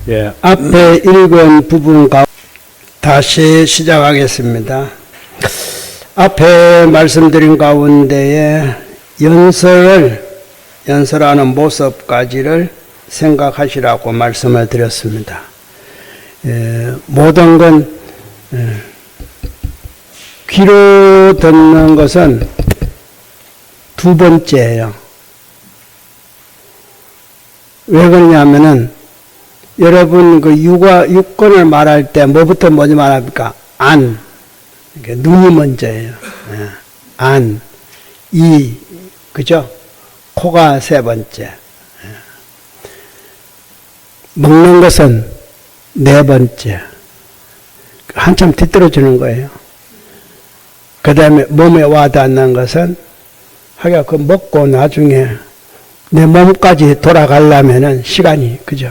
예, 앞에 읽은 부분 다시 시작하겠습니다. 앞에 말씀드린 가운데에 연설하는 모습까지를 생각하시라고 말씀을 드렸습니다. 모든 건 귀로 듣는 것은 두 번째예요. 왜 그러냐면은 여러분 그 육권을 말할 때 뭐부터 먼저 말합니까? 안. 눈이 먼저예요. 안. 이. 그죠? 코가 세 번째. 먹는 것은 네 번째. 한참 뒤떨어지는 거예요. 그 다음에 몸에 와닿는 것은 하여간 그 먹고 나중에 내 몸까지 돌아가려면은 시간이, 그죠?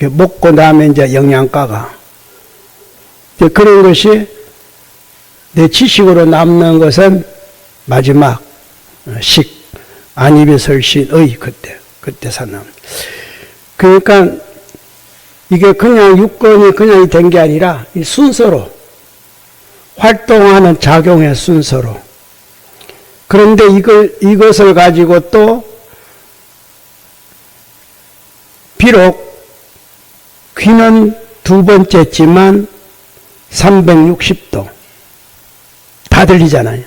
먹고 나면 이제 영양가가. 그런 것이 내 지식으로 남는 것은 마지막 안 입에 설신의 그때 사람. 그러니까 이게 그냥 육건이 그냥 된 게 아니라 이 순서로 활동하는 작용의 순서로. 그런데 이것을 가지고 또 비록 귀는 두 번째지만 360도 다 들리잖아요.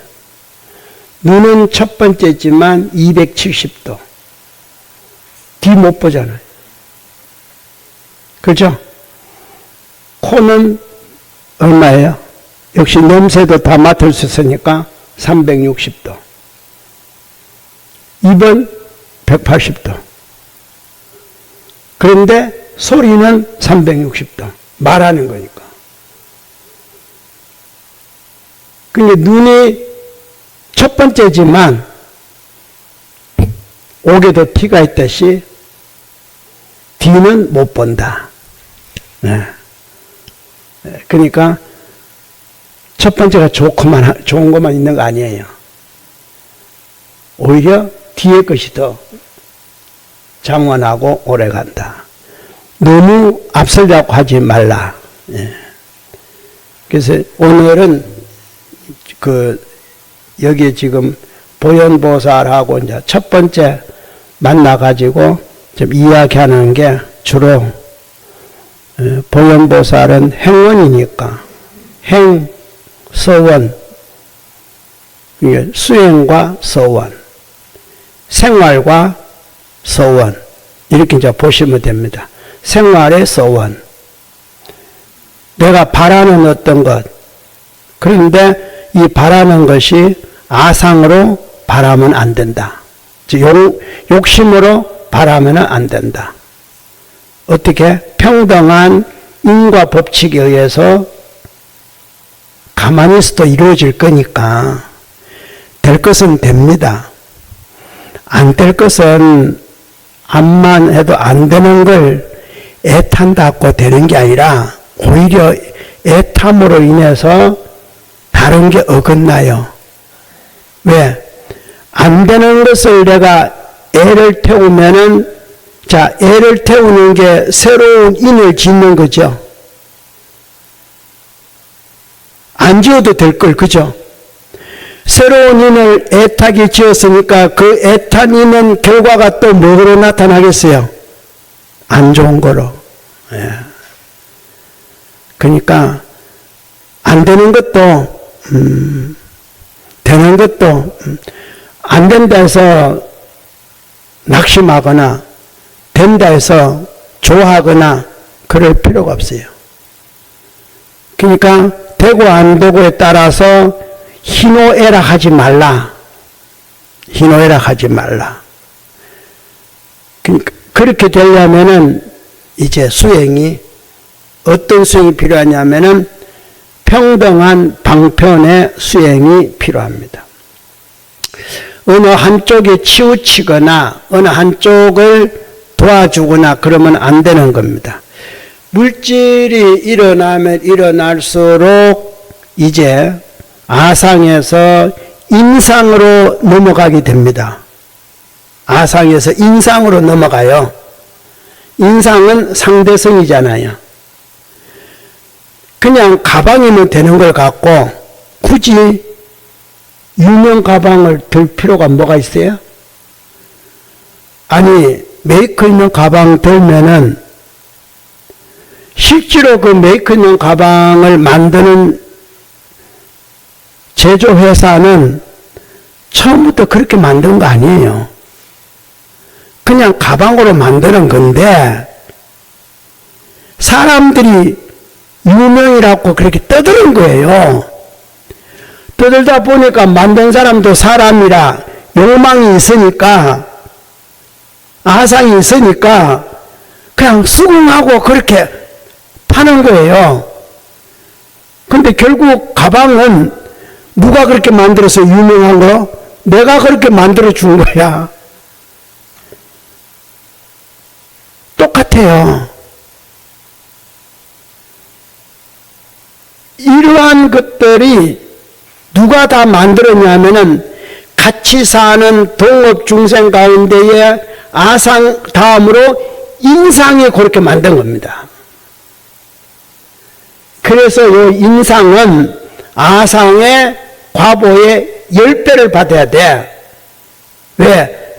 눈은 첫 번째지만 270도 뒤 못 보잖아요. 그죠? 코는 얼마예요? 역시 냄새도 다 맡을 수 있으니까 360도. 입은 180도. 그런데 소리는 360도. 말하는 거니까. 근데 눈이 첫 번째지만 옥에도 티가 있듯이 뒤는 못 본다. 그러니까 첫 번째가 좋은 것만 있는 거 아니에요. 오히려 뒤에 것이 더 장원하고 오래 간다. 너무 앞서려고 하지 말라. 그래서 오늘은 여기 지금 보현보살하고 이제 첫 번째 만나가지고 좀 이야기하는 게 주로 보현보살은 행원이니까 서원, 수행과 서원, 생활과 서원 이렇게 이제 보시면 됩니다. 생활의 서원. 내가 바라는 어떤 것. 그런데 이 바라는 것이 아상으로 바라면 안 된다. 욕심으로 바라면 안 된다. 어떻게? 평등한 인과 법칙에 의해서 가만히 있어도 이루어질 거니까 될 것은 됩니다. 안 될 것은 암만 해도 안 되는 걸 애탄다고 되는 게 아니라 오히려 애탐으로 인해서 다른 게 어긋나요. 왜? 안 되는 것을 내가 애를 태우면은, 자, 애를 태우는 게 새로운 인을 짓는 거죠. 안 지어도 될 걸, 그죠? 새로운 인을 애타게 지었으니까 그 애탄 인은 결과가 또 뭐로 나타나겠어요? 안 좋은 거로. 그러니까 안 되는 것도 되는 것도 안 된다 해서 낙심하거나 된다 해서 좋아하거나 그럴 필요가 없어요. 그러니까 되고 안 되고에 따라서 희노애락 하지 말라. 희노애락 하지 말라. 그러니까 그렇게 되려면은 이제 수행이 어떤 수행이 필요하냐면은 평등한 방편의 수행이 필요합니다. 어느 한쪽에 치우치거나 어느 한쪽을 도와주거나 그러면 안 되는 겁니다. 물질이 일어나면 일어날수록 이제 아상에서 인상으로 넘어가게 됩니다. 아상에서 인상으로 넘어가요. 인상은 상대성이잖아요. 그냥 가방이면 되는 걸 갖고 굳이 유명 가방을 들 필요가 뭐가 있어요? 아니, 메이커 있는 가방 들면은 실제로 그 메이커 있는 가방을 만드는 제조회사는 처음부터 그렇게 만든 거 아니에요. 그냥 가방으로 만드는 건데 사람들이 유명이라고 그렇게 떠드는 거예요. 떠들다 보니까 만든 사람도 사람이라 욕망이 있으니까, 아상이 있으니까 그냥 수긍하고 그렇게 파는 거예요. 근데 결국 가방은 누가 그렇게 만들어서 유명한 거? 내가 그렇게 만들어 준 거야. 똑같아요. 이러한 것들이 누가 다 만들었냐면은 같이 사는 동업 중생 가운데에 아상 다음으로 인상이 그렇게 만든 겁니다. 그래서 이 인상은 아상의 과보의 10배를 받아야 돼. 왜?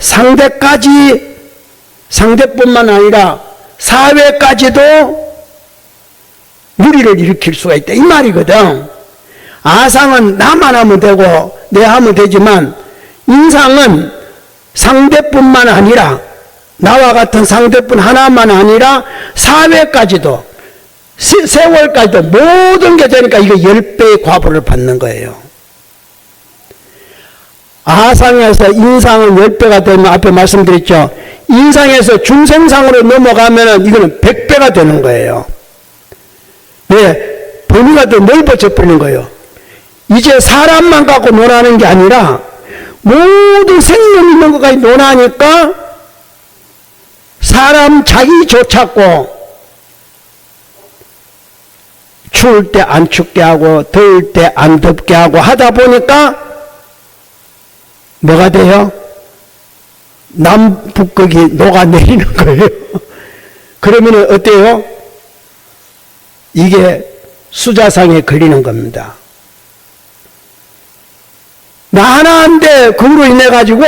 상대뿐만 아니라 사회까지도 무리를 일으킬 수가 있다 이 말이거든. 아상은 나만 하면 되고 내 하면 되지만 인상은 상대뿐만 아니라 나와 같은 상대뿐 하나만 아니라 사회까지도 세월까지도 모든 게 되니까 이거 10배의 과보를 받는 거예요. 아상에서 인상은 10배가 되면 앞에 말씀드렸죠. 인상에서 중생상으로 넘어가면 이거는 100배가 되는 거예요. 왜? 범위가 더 넓어져 버리는 거예요. 이제 사람만 갖고 논하는 게 아니라 모든 생명 있는 것까지 논하니까 사람 자기 조차고 추울 때 안 춥게 하고 더울 때 안 덥게 하고 하다 보니까 뭐가 돼요? 남북극이 녹아내리는 거예요. 그러면 어때요? 이게 수자상에 걸리는 겁니다. 나 하나인데 그로 인해 가지고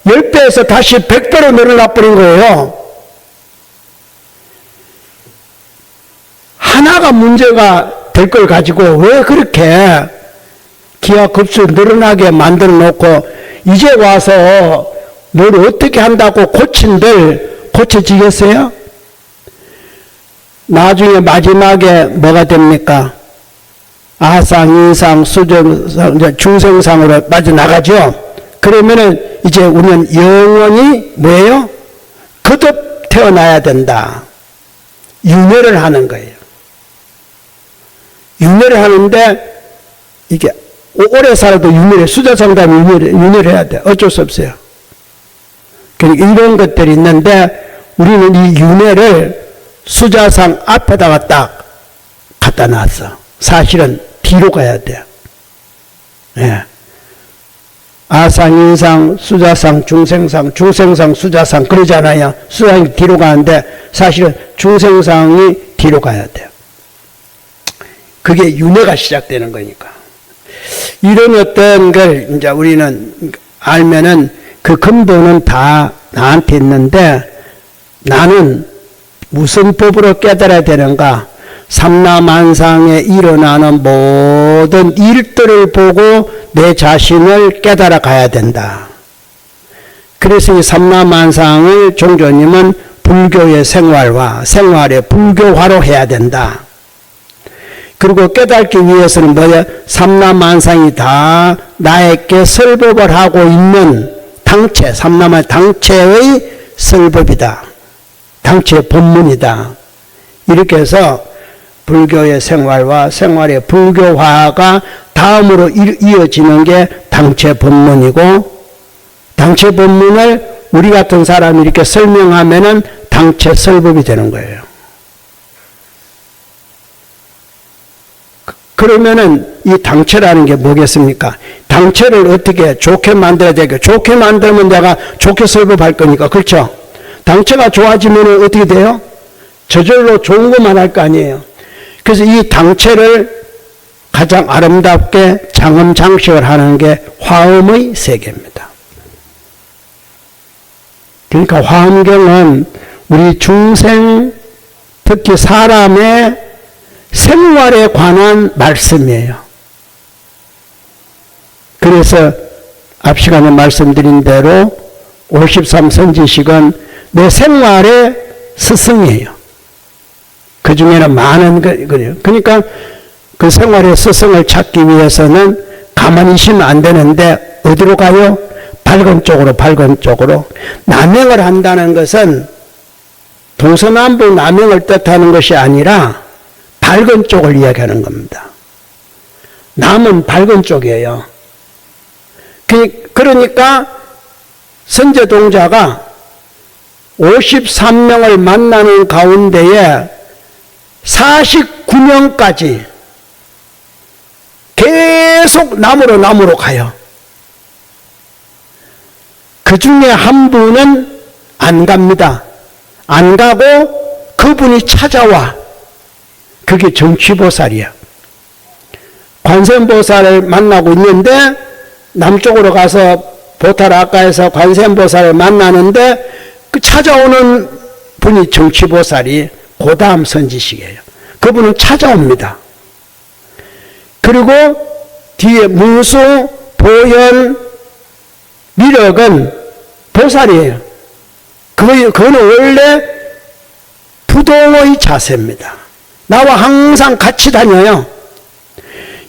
10배에서 다시 100배로 늘어나 버린 거예요. 하나가 문제가 될 걸 가지고 왜 그렇게 기하급수 늘어나게 만들어 놓고 이제 와서 뭘 어떻게 한다고 고친들 고쳐지겠어요? 나중에 마지막에 뭐가 됩니까? 아상, 인상, 수정상, 중생상으로 빠져나가죠. 그러면은 이제 우리는 영원히 뭐예요? 거듭 태어나야 된다. 윤회를 하는 거예요. 윤회를 하는데 이게 오래 살아도 윤회를, 수자상담 윤회를 해야 돼. 어쩔 수 없어요. 그러니까 이런 것들이 있는데 우리는 이 윤회를 수자상 앞에다가 딱 갖다 놨어. 사실은 뒤로 가야 돼. 예. 아상, 인상, 수자상, 중생상, 중생상, 수자상 그러잖아요. 수자상이 뒤로 가는데 사실은 중생상이 뒤로 가야 돼요. 그게 윤회가 시작되는 거니까. 이런 어떤 걸 이제 우리는 알면은 그 근본은 다 나한테 있는데 나는 무슨 법으로 깨달아야 되는가? 삼라만상에 일어나는 모든 일들을 보고 내 자신을 깨달아 가야 된다. 그래서 이 삼라만상을 종교님은 불교의 생활화, 생활의 불교화로 해야 된다. 그리고 깨닫기 위해서는 뭐야? 삼라만상이 다 나에게 설법을 하고 있는 당체, 삼라만 당체의 설법이다. 당체의 본문이다. 이렇게 해서 불교의 생활과 생활의 불교화가 다음으로 이어지는 게 당체 본문이고, 당체 본문을 우리 같은 사람이 이렇게 설명하면은 당체 설법이 되는 거예요. 그러면은 이 당체라는 게 뭐겠습니까? 당체를 어떻게 좋게 만들어야 되겠죠? 좋게 만들면 내가 좋게 설법할 거니까, 그렇죠? 당체가 좋아지면 어떻게 돼요? 저절로 좋은 것만 할 거 아니에요. 그래서 이 당체를 가장 아름답게 장엄장식을 하는 게 화엄의 세계입니다. 그러니까 화엄경은 우리 중생, 특히 사람의 생활에 관한 말씀이에요. 그래서 앞 시간에 말씀드린 대로 53선지식은 내 생활의 스승이에요. 그 중에는 많은 거예요. 그러니까 그 생활의 스승을 찾기 위해서는 가만히 있으면 안 되는데 어디로 가요? 밝은 쪽으로, 밝은 쪽으로. 남행을 한다는 것은 동서남북 남행을 뜻하는 것이 아니라 밝은 쪽을 이야기하는 겁니다. 남은 밝은 쪽이에요. 그러니까 선제동자가 53명을 만나는 가운데에 49명까지 계속 남으로 가요. 그 중에 한 분은 안 갑니다. 안 가고 그분이 찾아와. 그게 정취보살이야. 관세음보살을 만나고 있는데 남쪽으로 가서 보타라카에서 관세음보살을 만나는데 그 찾아오는 분이 정취보살이 그 다음 선지식이에요. 그분은 찾아옵니다. 그리고 뒤에 문수, 보현, 미륵은 보살이에요. 그거는 원래 부동의 자세입니다. 나와 항상 같이 다녀요.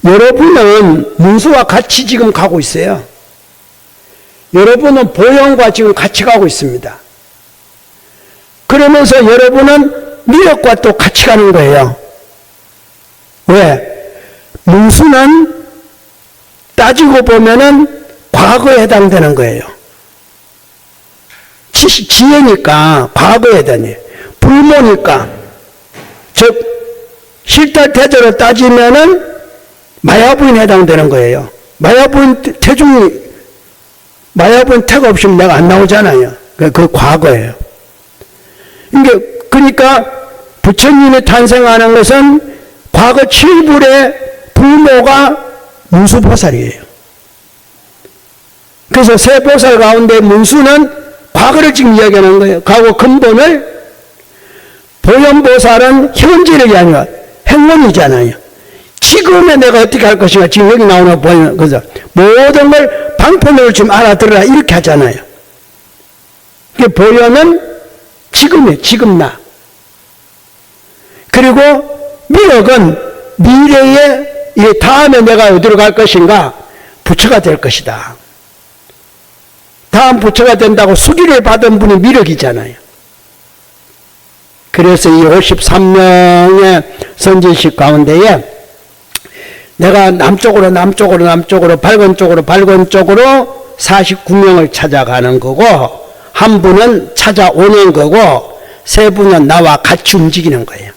여러분은 문수와 같이 지금 가고 있어요. 여러분은 보현과 지금 같이 가고 있습니다. 그러면서 여러분은 미륵과 또 같이 가는 거예요. 왜? 문수는 따지고 보면은 과거에 해당되는 거예요. 지혜니까 과거에 해당해요. 불모니까, 즉 실달태자로 따지면은 마야부인에 해당되는 거예요. 마야부인 태가 없으면 내가 안 나오잖아요. 그 과거예요. 그러니까 부처님이 탄생하는 것은 과거 7불의 불모가 문수보살이에요. 그래서 세 보살 가운데 문수는 과거를 지금 이야기하는 거예요. 과거 근본을. 보현보살은 현재력이 아니라 행원이잖아요. 지금의 내가 어떻게 할 것인가. 지금 여기 나오는 거 보이는 거죠. 모든 걸 방편으로 좀 알아들어라 이렇게 하잖아요. 보현은 지금이에요. 지금 나. 그리고 미륵은 미래에 다음에 내가 어디로 갈 것인가. 부처가 될 것이다. 다음 부처가 된다고 수기를 받은 분이 미륵이잖아요. 그래서 이 53명의 선지식 가운데에 내가 남쪽으로 밝은 쪽으로 49명을 찾아가는 거고, 한 분은 찾아오는 거고, 세 분은 나와 같이 움직이는 거예요.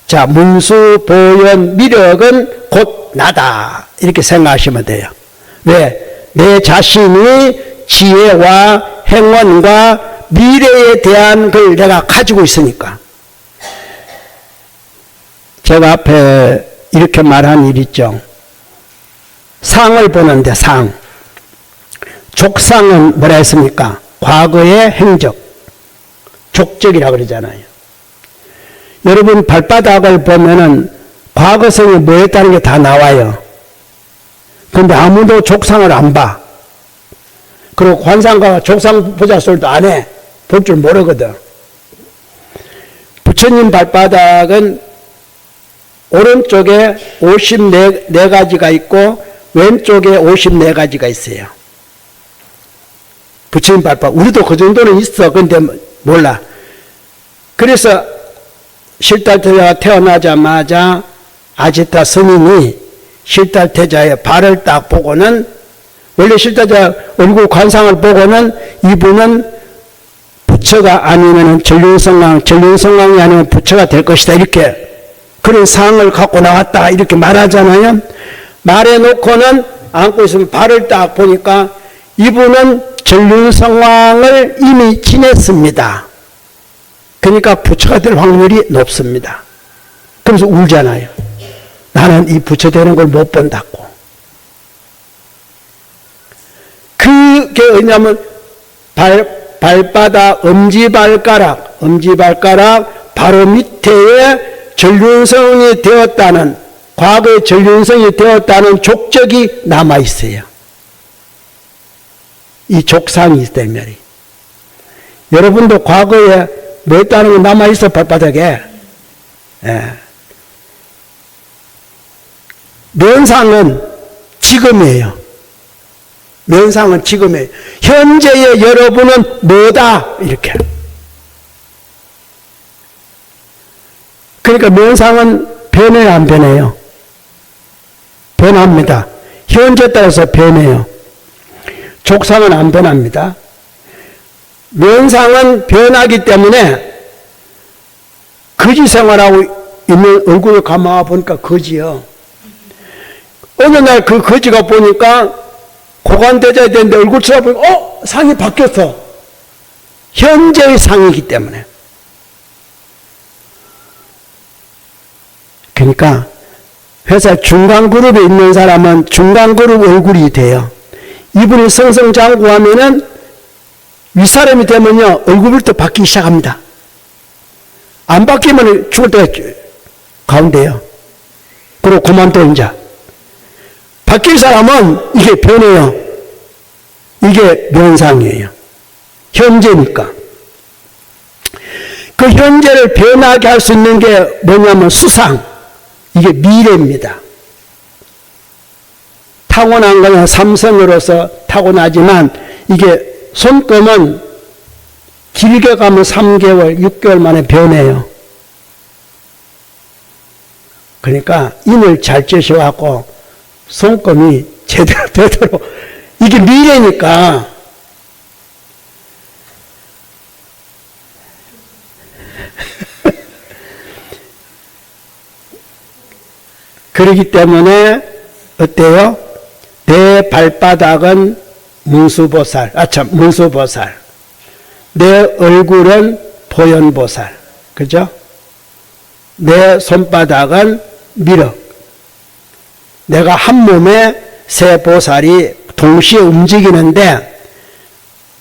자, 문수, 보현, 미륵은 곧 나다 이렇게 생각하시면 돼요. 왜? 내 자신이 지혜와 행원과 미래에 대한 걸 내가 가지고 있으니까. 제가 앞에 이렇게 말한 일 있죠. 상을 보는데 상. 족상은 뭐라 했습니까? 과거의 행적. 족적이라고 그러잖아요. 여러분 발바닥을 보면은 과거성이 뭐였다는 게 다 나와요. 근데 아무도 족상을 안 봐. 그리고 관상가가 족상 보자 소리도 안 해. 볼 줄 모르거든. 부처님 발바닥은 오른쪽에 54가지가 있고 왼쪽에 54가지가 있어요. 부처님 발바닥. 우리도 그 정도는 있어. 근데 몰라. 그래서 실달태자가 태어나자마자 아지타 스님이 실달태자의 발을 딱 보고는, 원래 실달태자 얼굴 관상을 보고는 이분은 부처가 아니면 전륜성왕이 아니면 부처가 될 것이다 이렇게 그런 상을 갖고 나왔다 이렇게 말하잖아요. 말해놓고는 안고 있으면 발을 딱 보니까 이분은 전륜성왕을 이미 지냈습니다. 그러니까 부처가 될 확률이 높습니다. 그래서 울잖아요. 나는 이 부처 되는 걸 못 본다고. 그게 왜냐면 발바닥, 엄지발가락 바로 밑에 전륜성이 되었다는, 과거에 전륜성이 되었다는 족적이 남아있어요. 이 족상이 있다면. 여러분도 과거에 뭐 했다는 거 남아있어, 발바닥에. 예. 면상은 지금이에요. 면상은 지금이에요. 현재의 여러분은 뭐다? 이렇게. 그러니까 면상은 변해요, 안 변해요? 변합니다. 현재 따라서 변해요. 족상은 안 변합니다. 면상은 변하기 때문에 거지 생활하고 있는 얼굴을 감아 보니까 거지요. 어느 날 그 거지가 보니까 고관대자야 되는데 얼굴 쳐다보니까 상이 바뀌었어. 현재의 상이기 때문에. 그러니까 회사 중간그룹에 있는 사람은 중간그룹 얼굴이 돼요. 이분이 승승장구하면은 윗사람이 되면요 얼굴부터 바뀌기 시작합니다. 안 바뀌면 죽을 때가 가운데요. 그리고 그만둬 이제. 바뀔 사람은 이게 변해요. 이게 면상이에요. 현재니까. 그 현재를 변하게 할 수 있는 게 뭐냐면 수상. 이게 미래입니다. 타고난 거는 삼성으로서 타고나지만 이게 손금은 길게 가면 3개월, 6개월 만에 변해요. 그러니까 인을 잘 째셔갖고 손금이 제대로 되도록 이게 미래니까 그렇기 때문에 어때요? 내 발바닥은 문수보살, 문수보살. 내 얼굴은 보현보살. 그죠? 내 손바닥은 미륵. 내가 한 몸에 세 보살이 동시에 움직이는데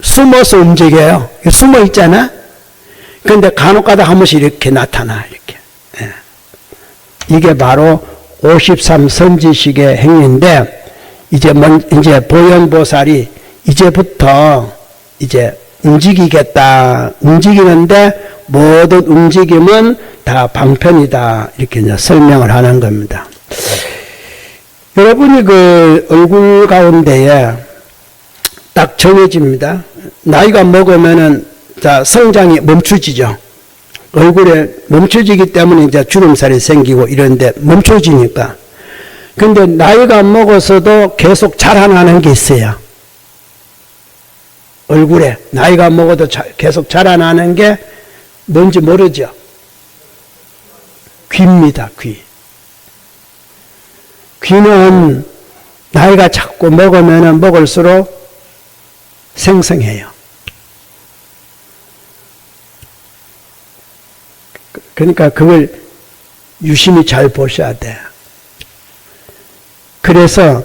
숨어서 움직여요. 숨어 있잖아? 그런데 간혹가다 한 번씩 이렇게 나타나. 이렇게. 예. 이게 바로 53 선지식의 행위인데 이제 보현보살이 이제부터 이제 움직이겠다. 움직이는데 모든 움직임은 다 방편이다. 이렇게 이제 설명을 하는 겁니다. 여러분이 그 얼굴 가운데에 딱 정해집니다. 나이가 먹으면은 자 성장이 멈춰지죠. 얼굴에 멈춰지기 때문에 이제 주름살이 생기고 이런데 멈춰지니까. 근데 나이가 먹어서도 계속 자라나는 게 있어요. 얼굴에 나이가 먹어도 계속 자라나는 게 뭔지 모르죠. 귀입니다. 귀. 귀는 나이가 자꾸 먹으면 먹을수록 생성해요. 그러니까 그걸 유심히 잘 보셔야 돼. 그래서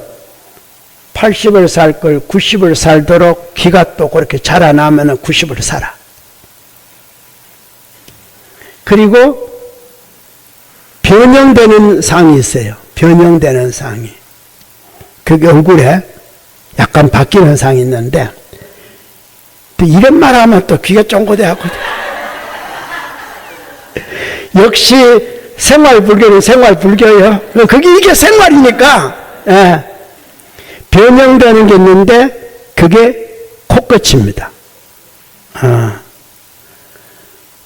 80을 살 걸 90을 살도록 귀가 또 그렇게 자라나면 90을 살아. 그리고 변형되는 상이 있어요. 변형되는 상이. 그게 얼굴에 약간 바뀌는 상이 있는데, 또 이런 말 하면 또 귀가 쫑긋해갖고. 역시 생활불교는 생활불교예요. 그게 이게 생활이니까, 예. 변형되는 게 있는데, 그게 코끝입니다.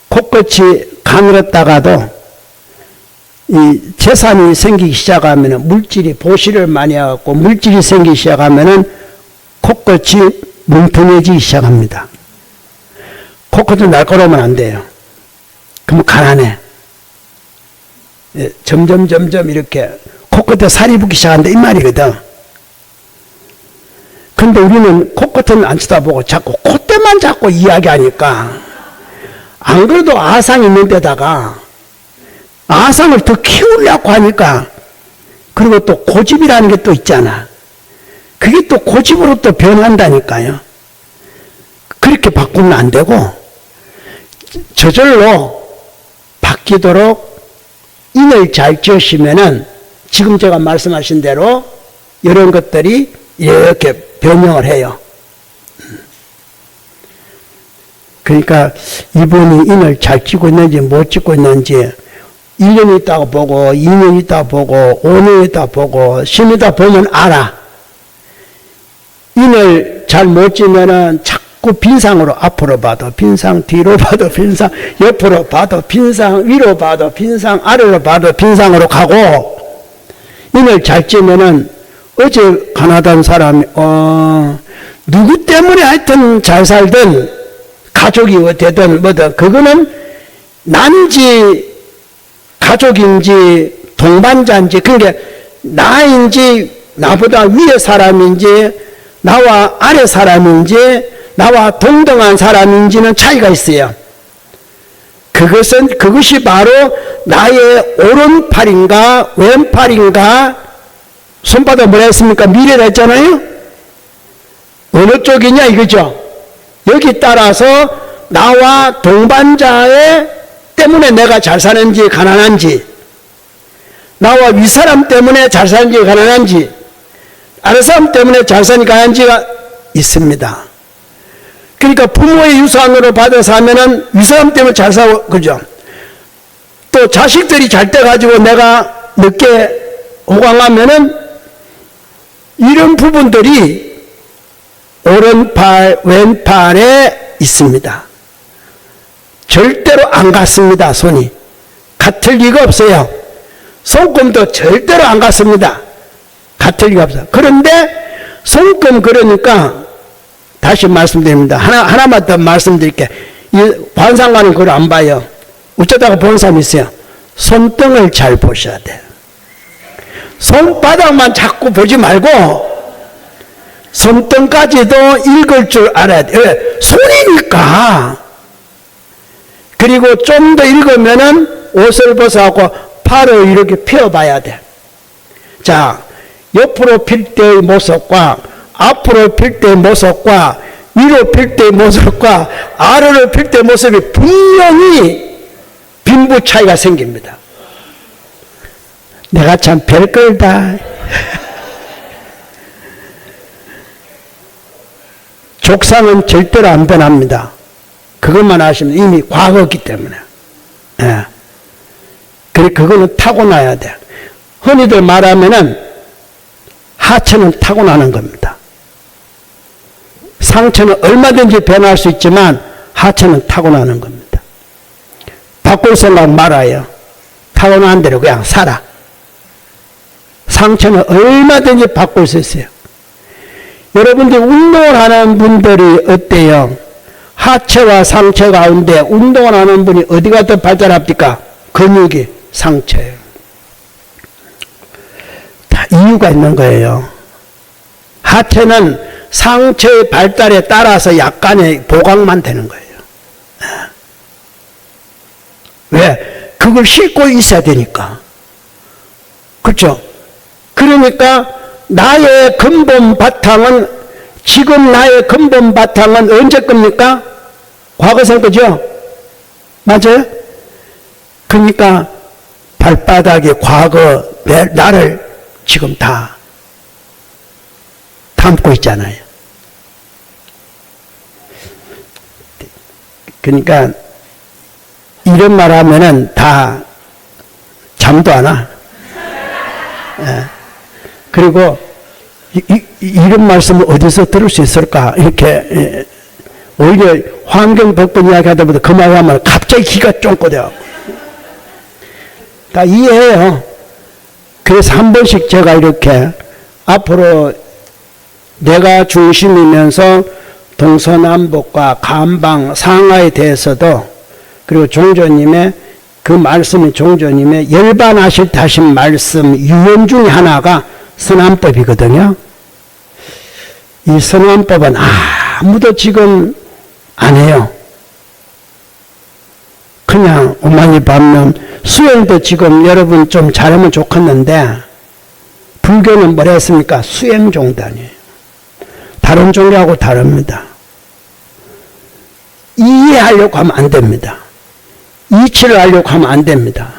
코끝이 가늘었다가도 이 재산이 생기기 시작하면 물질이 보시를 많이 해갖고 물질이 생기기 시작하면 코끝이 뭉퉁해지기 시작합니다. 코끝은 날카로우면 안 돼요. 그러면 가난해. 점점 이렇게 코끝에 살이 붙기 시작한다 이 말이거든. 근데 우리는 코끝은 안 쳐다보고 자꾸 콧대만 자꾸 이야기하니까, 안 그래도 아상 있는 데다가 아상을 더 키우려고 하니까, 그리고 또 고집이라는 게 또 있잖아. 그게 또 고집으로 또 변한다니까요. 그렇게 바꾸면 안 되고, 저절로 바뀌도록 인을 잘 지으시면은, 지금 제가 말씀하신 대로 이런 것들이 이렇게 변형을 해요. 그러니까 이분이 인을 잘 찍고 있는지 못 찍고 있는지 1년 있다가 보고 2년 있다가 보고 5년 있다가 보고 10년 있다가 보면 알아. 인을 잘 못 찍으면은 자꾸 빈상으로 앞으로 봐도 빈상, 뒤로 봐도 빈상, 옆으로 봐도 빈상, 위로 봐도 빈상, 아래로 봐도 빈상으로 가고, 인을 잘 찍으면은 어제 가나다는 사람이 누구 때문에 하여튼 잘 살든 가족이 어쨌든 뭐든 그거는 난지 가족인지 동반자인지 그게 나인지 나보다 위에 사람인지 나와 아래 사람인지 나와 동등한 사람인지는 차이가 있어요. 그것이 바로 나의 오른팔인가 왼팔인가, 손바닥 뭐라 했습니까? 미래라 했잖아요. 어느 쪽이냐 이거죠. 여기 따라서 나와 동반자의 때문에 내가 잘 사는지 가난한지, 나와 윗사람 때문에 잘 사는지 가난한지, 아랫사람 때문에 잘 사는지 가난한지가 있습니다. 그러니까 부모의 유산으로 받아서 하면은 윗사람 때문에 잘 사고, 그죠? 또 자식들이 잘 돼가지고 내가 늦게 호강하면은 이런 부분들이 오른팔, 왼팔에 있습니다. 절대로 안 같습니다, 손이. 같을 리가 없어요. 손금도 절대로 안 같습니다. 같을 리가 없어요. 그런데 손금 그러니까 다시 말씀드립니다. 하나만 더 말씀드릴게요. 이 관상가는 그걸 안 봐요. 어쩌다가 보는 사람이 있어요. 손등을 잘 보셔야 돼요. 손바닥만 자꾸 보지 말고 손등까지도 읽을 줄 알아야 돼요. 왜? 손이니까. 그리고 좀 더 읽으면은 옷을 벗어갖고 팔을 이렇게 펴봐야 돼. 자, 옆으로 필 때의 모습과 앞으로 필 때의 모습과 위로 필 때의 모습과 아래로 필 때의 모습이 분명히 빈부 차이가 생깁니다. 내가 참 별걸다. 족상은 절대로 안 변합니다. 그것만 아시면 이미 과거이기 때문에. 예. 그래, 그거는 타고나야 돼. 흔히들 말하면은 하체는 타고나는 겁니다. 상체는 얼마든지 변할 수 있지만 하체는 타고나는 겁니다. 바꿀 생각 말아요. 타고난 대로 그냥 살아. 상체는 얼마든지 바꿀 수 있어요. 여러분들 운동을 하는 분들이 어때요? 하체와 상체 가운데 운동을 하는 분이 어디가 더 발달합니까? 근육이 상체예요. 다 이유가 있는 거예요. 하체는 상체의 발달에 따라서 약간의 보강만 되는 거예요. 왜? 그걸 싣고 있어야 되니까. 그렇죠? 그러니까 나의 근본 바탕은, 지금 나의 근본 바탕은 언제 겁니까? 과거생 거죠? 맞아요? 그러니까 발바닥이 과거 나를 지금 다 담고 있잖아요. 그러니까 이런 말 하면은 다 잠도 안 와. 예. 그리고 이런 말씀을 어디서 들을 수 있을까? 이렇게 오히려 환경 덕분 이야기 하다 보다 그 말 하면 갑자기 기가 쫑긋해요. 다 이해해요. 그래서 한 번씩 제가 이렇게 앞으로 내가 중심이면서 동서남북과 간방, 상하에 대해서도, 그리고 종조님의 그 말씀이 종조님의 열반하실 때 하신 말씀 유언 중에 하나가 선안법이거든요. 이 선언법은 아무도 지금 안 해요. 그냥 오만이 반면 수행도 지금 여러분 좀 잘하면 좋겠는데 불교는 뭐라 했습니까? 수행종단이에요. 다른 종교하고 다릅니다. 이해하려고 하면 안 됩니다. 이치를 하려고 하면 안 됩니다.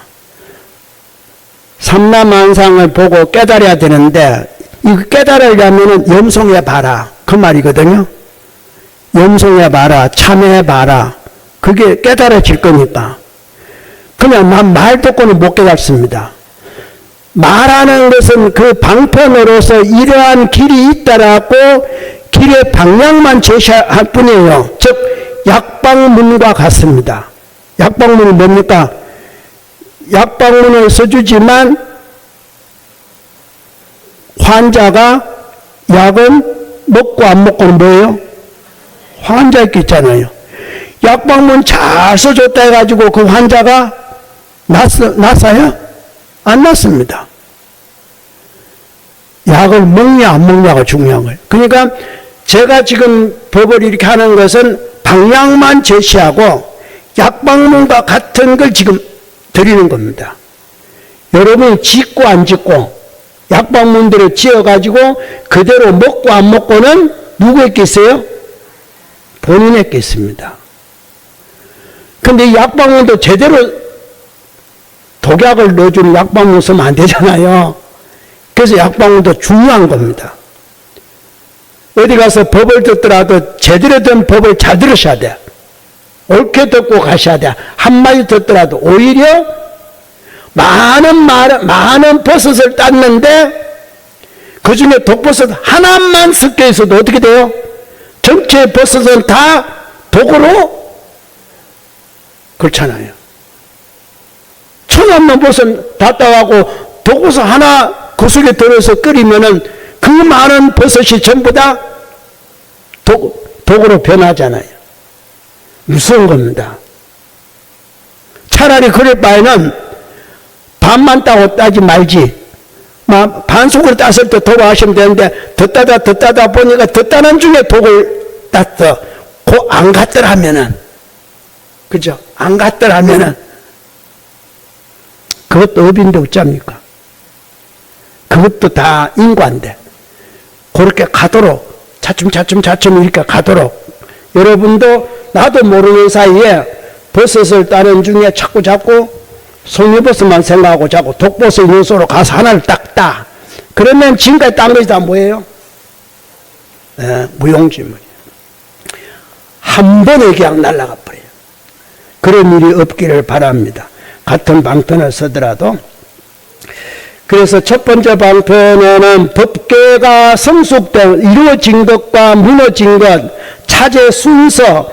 삼라만상을 보고 깨달아야 되는데 이거 깨달으려면 염송해 봐라 그 말이거든요. 염송해 봐라, 참해 봐라. 그게 깨달아질 거니까. 그냥 난 말 듣고는 못 깨닫습니다. 말하는 것은 그 방편으로서 이러한 길이 있다라고 길의 방향만 제시할 뿐이에요. 즉 약방문과 같습니다. 약방문은 뭡니까? 약방문을 써주지만 환자가 약은 먹고 안 먹고는 뭐예요? 환자 있겠잖아요. 약방문 잘 써줬다 해가지고 그 환자가 났어요? 안 났습니다. 약을 먹냐 안 먹냐가 중요한 거예요. 그러니까 제가 지금 법을 이렇게 하는 것은 방향만 제시하고 약방문과 같은 걸 지금 드리는 겁니다. 여러분이 짓고 안 짓고 약방문들을 지어가지고 그대로 먹고 안 먹고는 누구에게 있어요? 본인에게 있습니다. 근데 이 약방문도 제대로 독약을 넣어주는 약방문 쓰면 안 되잖아요. 그래서 약방문도 중요한 겁니다. 어디 가서 법을 듣더라도 제대로 된 법을 잘 들으셔야 돼. 옳게 듣고 가셔야 돼. 한마디 듣더라도 오히려 많은 버섯을 땄는데 그 중에 독버섯 하나만 섞여 있어도 어떻게 돼요? 전체 버섯은 다 독으로 그렇잖아요. 천없는 버섯 다 따가고 독버섯 하나 그 속에 들어서 끓이면은 그 많은 버섯이 전부 다 독으로 변하잖아요. 무서운 겁니다. 차라리 그럴 바에는 반만 따고 따지 말지. 반속으로 땄을 때 독을 하시면 되는데 더 따다 보니까 더 따는 중에 독을 땄어. 안 갔더라면은 그죠? 안 갔더라면은 그것도 업인데 어쩝니까? 그것도 다 인과인데 그렇게 가도록 차츰 이렇게 가도록 여러분도 나도 모르는 사이에 버섯을 따는 중에 자꾸 송이버섯만 생각하고 자꾸 독버섯 요소로 가서 하나를 딱 따. 그러면 지금까지 딴 것이 다 뭐예요? 무용지물이에요. 한 번에 그냥 날아가 버려요. 그런 일이 없기를 바랍니다. 같은 방편을 쓰더라도. 그래서 첫 번째 방편에는 법계가 성숙된 이루어진 것과 무너진 것, 차제 순서,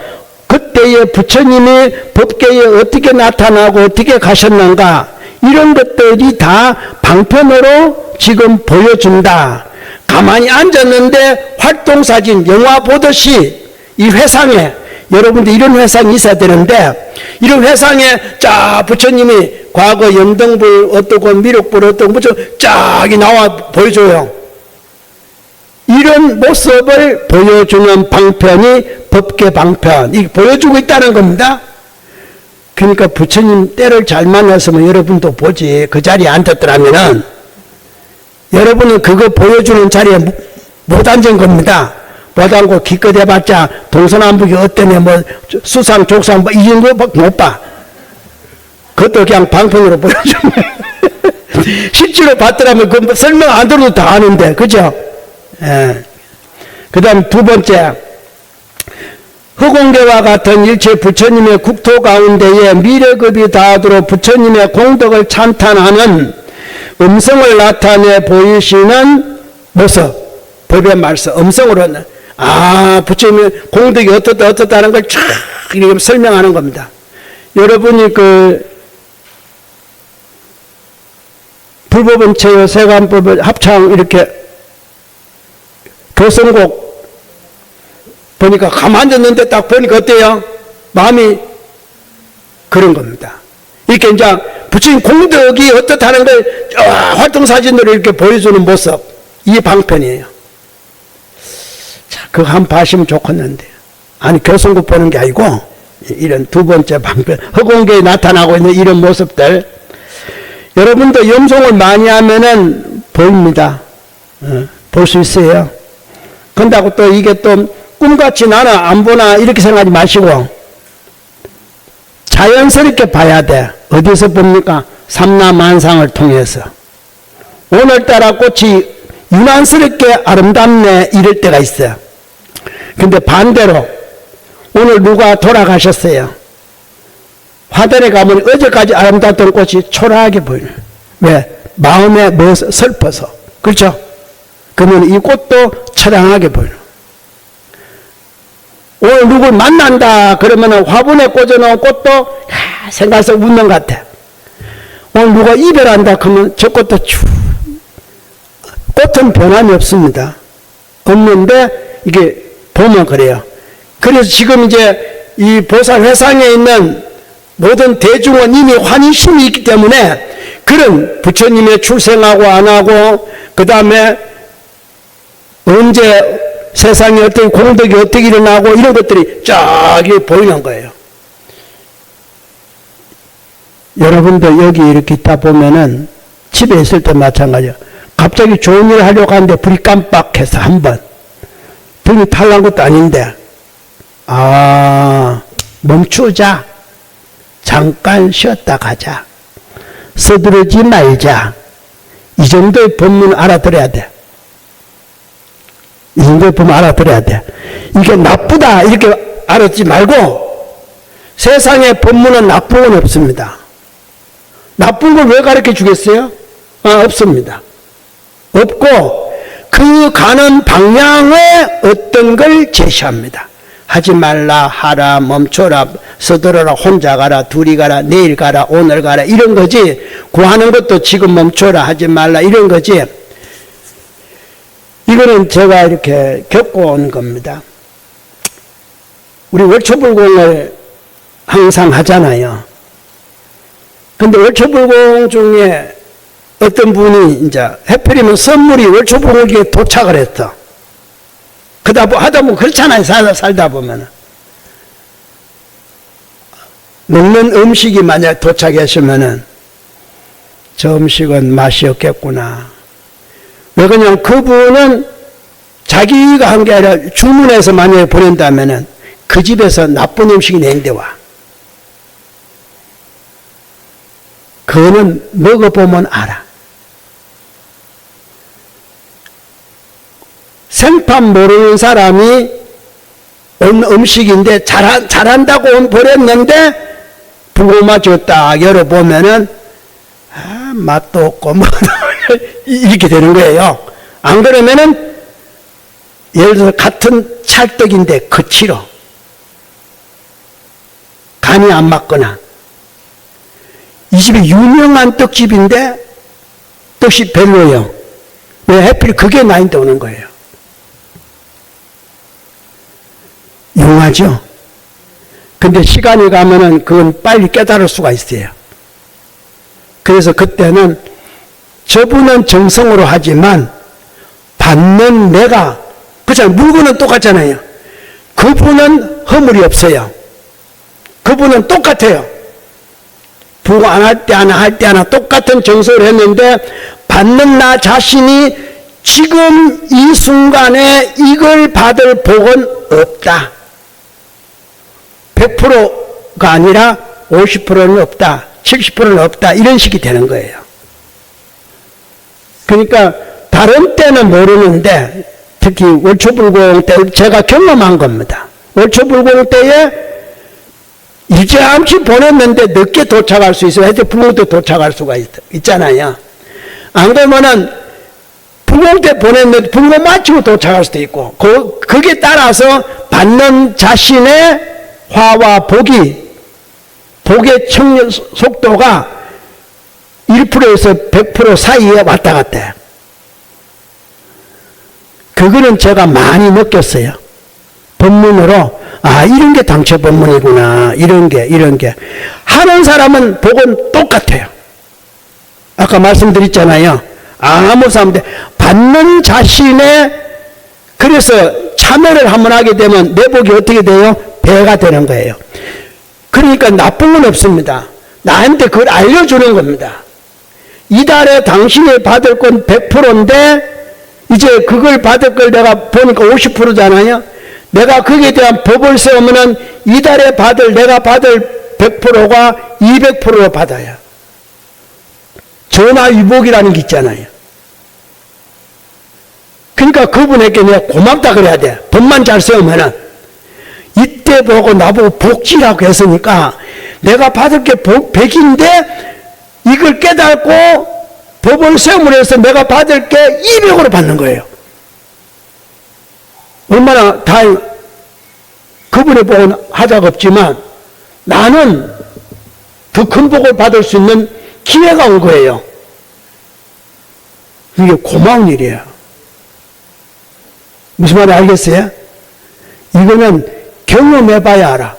그때의 부처님이 법계에 어떻게 나타나고 어떻게 가셨는가 이런 것들이 다 방편으로 지금 보여준다. 가만히 앉았는데 활동사진 영화 보듯이 이 회상에 여러분들 이런 회상이 있어야 되는데 이런 회상에 쫙 부처님이 과거 염등불 어떻고 미륵불 어떻고 쫙 나와 보여줘요. 이런 모습을 보여주는 방편이 법계 방편, 이 보여주고 있다는 겁니다. 그러니까 부처님 때를 잘 만났으면 여러분도 보지. 그 자리에 앉았더라면은 여러분은 그거 보여주는 자리에 못 앉은 겁니다. 못 앉고 기껏 해봤자 동서남북이 어때네 뭐 수상 족상 뭐 이 정도밖에 못 봐. 그것도 그냥 방편으로 보여주는 실제로 봤더라면 그 설명 안 들어도 다 아는데 그죠? 그 다음 두 번째, 허공계와 같은 일체 부처님의 국토 가운데에 미래급이 다하도록 부처님의 공덕을 찬탄하는 음성을 나타내 보이시는 모습, 법의 말씀, 음성으로 부처님의 공덕이 어떻다는 걸 쫙 이렇게 설명하는 겁니다. 여러분이 불법은 체요 세관법을 합창 이렇게 교성곡 보니까 가만히 앉았는데 딱 보니까 어때요? 마음이 그런 겁니다. 이렇게 이제 부처님 공덕이 어떻다는 걸 활동사진으로 이렇게 보여주는 모습, 이 방편이에요. 그거 한번 봐시면 좋겠는데. 아니, 교성국 보는 게 아니고, 이런 두 번째 방편, 허공계에 나타나고 있는 이런 모습들. 여러분도 염송을 많이 하면은 보입니다. 볼 수 있어요. 그런다고 또 이게 또 꿈같이 나는 안 보나 이렇게 생각하지 마시고, 자연스럽게 봐야 돼. 어디서 봅니까? 삼라만상을 통해서. 오늘따라 꽃이 유난스럽게 아름답네 이럴 때가 있어요. 근데 반대로 오늘 누가 돌아가셨어요. 화단에 가면 어제까지 아름답던 꽃이 초라하게 보여요. 왜? 마음에 뭐 슬퍼서. 그렇죠? 그러면 이 꽃도 처량하게 보여요. 오늘 누굴 만난다 그러면 화분에 꽂아놓은 꽃도 생각해서 웃는 것 같아. 오늘 누가 이별한다 그러면 저 꽃도 꽃은 변함이 없습니다. 없는데 이게 보면 그래요. 그래서 지금 이제 이 보살회상에 있는 모든 대중은 이미 환희심이 있기 때문에 그런 부처님의 출생하고 안 하고 그 다음에 언제 세상에 어떤 공덕이 어떻게 일어나고 이런 것들이 쫙 보이는 거예요. 여러분도 여기 이렇게 있다 보면은 집에 있을 때 마찬가지예요. 갑자기 좋은 일을 하려고 하는데 불이 깜빡해서 한번 등이 탈난 것도 아닌데 멈추자. 잠깐 쉬었다 가자. 서두르지 말자. 이 정도의 법문을 알아들어야 돼. 이 정도의 법문을 알아들어야 돼. 이게 나쁘다 이렇게 알았지 말고 세상에 법문은 나쁜 건 없습니다. 나쁜 걸 왜 가르쳐 주겠어요? 없습니다. 없고 그 가는 방향에 어떤 걸 제시합니다. 하지 말라, 하라, 멈춰라, 서두르라, 혼자 가라, 둘이 가라, 내일 가라, 오늘 가라 이런 거지. 구하는 것도 지금 멈춰라, 하지 말라 이런 거지. 이거는 제가 이렇게 겪어온 겁니다. 우리 월초불공을 항상 하잖아요. 근데 월초불공 중에 어떤 분이 이제 해필이면 선물이 월초불공기에 도착을 했어. 하다 보면 그렇잖아요. 살다 보면은. 먹는 음식이 만약 도착했으면은 저 음식은 맛이 없겠구나. 왜 그냥 그분은 자기가 한 게 아니라 주문해서 만약에 보낸다면은 그 집에서 나쁜 음식이 내는데 와. 그거는 먹어보면 알아. 생판 모르는 사람이 온 음식인데 잘한다고 보냈는데 불고마 줬다 열어보면은 맛도 없고 뭐 이렇게 되는 거예요. 안 그러면은 예를 들어서 같은 찰떡인데 거칠어. 간이 안 맞거나 이 집이 유명한 떡집인데 떡이 별로예요. 왜 하필 그게 나한테 오는 거예요. 용하죠? 근데 시간이 가면은 그건 빨리 깨달을 수가 있어요. 그래서 그때는 저분은 정성으로 하지만 받는 내가, 그렇잖아요. 물건은 똑같잖아요. 그분은 허물이 없어요. 그분은 똑같아요. 부고 안 할 때 하나 할 때 하나 똑같은 정성을 했는데 받는 나 자신이 지금 이 순간에 이걸 받을 복은 없다. 100%가 아니라 50%는 없다. 70%는 없다. 이런 식이 되는 거예요. 그러니까 다른 때는 모르는데 특히 월초불공 때 제가 경험한 겁니다. 월초불공 때에 일찌감치 보냈는데 늦게 도착할 수 있어요. 하여튼 불공 때 도착할 수가 있잖아요. 안 그러면은 불공 때 보냈는데 불공 마치고 도착할 수도 있고 거기에 따라서 받는 자신의 화와 복의 청력 속도가 1%에서 100% 사이에 왔다 갔다 해요. 그거는 제가 많이 느꼈어요. 법문으로 이런 게 당체 법문이구나. 이런 게 하는 사람은 복은 똑같아요. 아까 말씀드렸잖아요. 아무 사람인데 받는 자신의 그래서 참여를 한번 하게 되면 내 복이 어떻게 돼요? 배가 되는 거예요. 그러니까 나쁜 건 없습니다. 나한테 그걸 알려주는 겁니다. 이달에 당신이 받을 건 100%인데 이제 그걸 받을 걸 내가 보니까 50%잖아요. 내가 거기에 대한 법을 세우면은 이달에 내가 받을 100%가 200%로 받아요. 전화위복이라는 게 있잖아요. 그러니까 그분에게 내가 고맙다 그래야 돼. 법만 잘 세우면은. 이때 보고 나보고 복지라고 했으니까 내가 받을 게 100인데 이걸 깨닫고 법을 세움으로 해서 내가 받을 게 200으로 받는 거예요. 얼마나 그분의 복은 하자가 없지만 나는 더 큰 복을 받을 수 있는 기회가 온 거예요. 이게 고마운 일이에요. 무슨 말인지 알겠어요? 이거는 경험해봐야 알아.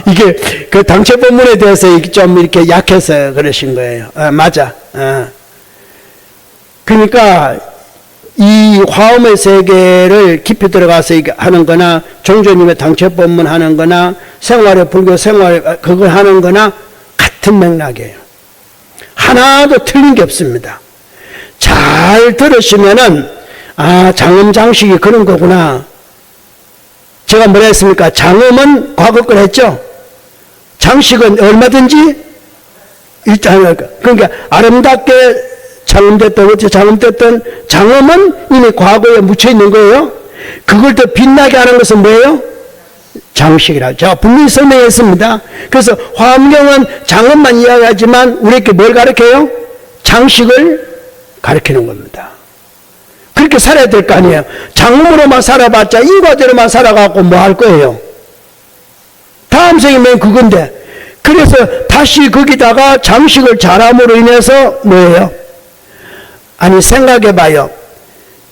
이게 그 당체법문에 대해서 좀 이렇게 약해서 그러신 거예요. 맞아. 그러니까 이 화엄의 세계를 깊이 들어가서 하는 거나 종조님의 당체법문 하는 거나 생활의 불교 생활 그걸 하는 거나 같은 맥락이에요. 하나도 틀린 게 없습니다. 잘 들으시면은 장엄장식이 그런 거구나. 제가 뭐라 했습니까? 장엄은 과거 걸 했죠? 장식은 얼마든지 일단 그러니까 아름답게 장엄됐던 어째 장엄됐던 장엄은 이미 과거에 묻혀 있는 거예요. 그걸 더 빛나게 하는 것은 뭐예요? 장식이라고 제가 분명히 설명했습니다. 그래서 화엄경은 장엄만 이야기하지만 우리에게 뭘 가르쳐요? 장식을 가르치는 겁니다. 그렇게 살아야 될 거 아니에요. 장엄으로만 살아봤자 인과대로만 살아갖고 뭐 할 거예요? 다음 생이면 그건데. 그래서 다시 거기다가 장식을 잘함으로 인해서 뭐예요? 아니 생각해봐요.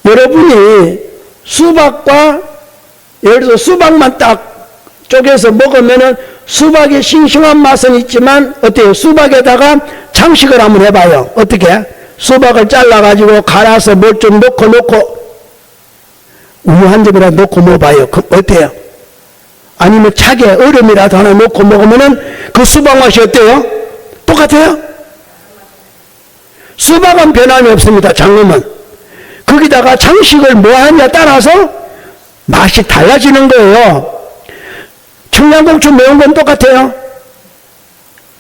여러분이 수박과 예를 들어 수박만 딱 쪼개서 먹으면은 수박의 싱싱한 맛은 있지만 어때요? 수박에다가 장식을 한번 해봐요. 어떻게? 수박을 잘라가지고 갈아서 뭘 좀 넣고 우유 한 점이라도 넣고 먹어봐요. 어때요? 아니면 차게 얼음이라도 하나 넣고 먹으면은 그 수박 맛이 어때요? 똑같아요? 수박은 변함이 없습니다. 장엄은. 거기다가 장식을 뭐 하느냐 따라서 맛이 달라지는 거예요. 청양고추 매운 건 똑같아요.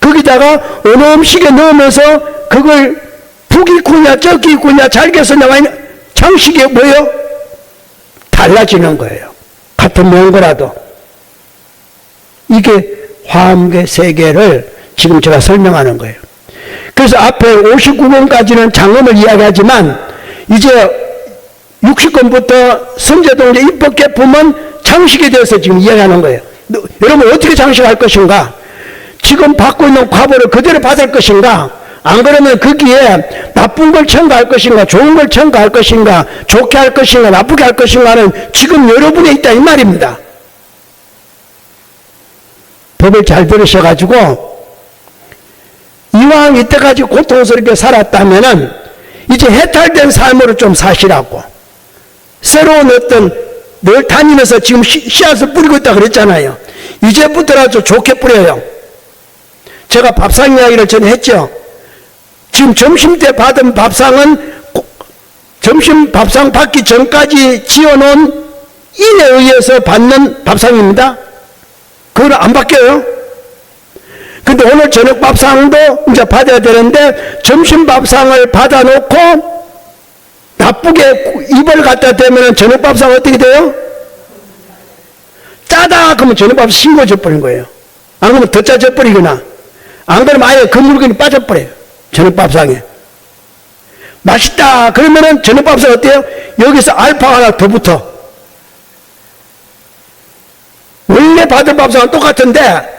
거기다가 어느 음식에 넣으면서 그걸 북이 있구냐 적이 있구냐 잘게서 나와 있는 장식이 뭐예요? 달라지는 거예요. 같은 매운 거라도. 이게 화엄계 세계를 지금 제가 설명하는 거예요. 그래서 앞에 59권까지는 장엄을 이야기하지만 이제 60권부터 선제동제 입법개품은 장식에 대해서 지금 이야기하는 거예요. 여러분 어떻게 장식할 것인가? 지금 받고 있는 과보를 그대로 받을 것인가? 안 그러면 거기에 나쁜 걸 첨가할 것인가? 좋은 걸 첨가할 것인가? 좋게 할 것인가? 나쁘게 할 것인가는 지금 여러분에 있다 이 말입니다. 법을 잘 들으셔가지고 이왕 이때까지 고통스럽게 살았다면은 이제 해탈된 삶으로 좀 사시라고. 새로운 늘 다니면서 지금 씨앗을 뿌리고 있다 그랬잖아요. 이제부터라도 좋게 뿌려요. 제가 밥상 이야기를 전에 했죠. 지금 점심 때 받은 밥상은 점심 밥상 받기 전까지 지어놓은 일에 의해서 받는 밥상입니다. 그걸 안 바뀌어요. 근데 오늘 저녁 밥상도 이제 받아야 되는데 점심 밥상을 받아놓고 나쁘게 입을 갖다 대면 저녁 밥상 어떻게 돼요? 짜다 그러면 저녁 밥상 싱거워져 버린 거예요. 안 그러면 더 짜져 버리거나 안 그러면 아예 그 물건이 빠져버려요. 저녁 밥상에. 맛있다 그러면은 저녁 밥상 어때요? 여기서 알파가 하나 더 붙어. 원래 받은 밥상은 똑같은데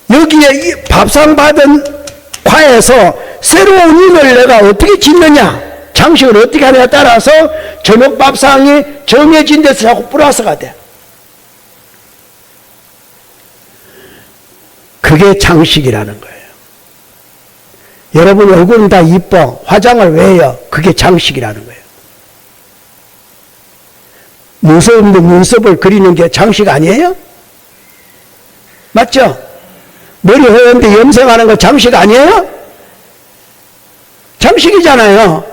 여기에 이 밥상 받은 과에서 새로운 인을 내가 어떻게 짓느냐 장식을 어떻게 하느냐에 따라서 저녁 밥상이 정해진 데서 자꾸 플러스가 돼. 그게 장식이라는 거예요. 여러분 얼굴은 다 이뻐. 화장을 왜 해요? 그게 장식이라는 거예요. 눈썹인데 눈썹을 그리는 게 장식 아니에요? 맞죠? 머리 허연데 염색하는 거 장식 아니에요? 장식이잖아요.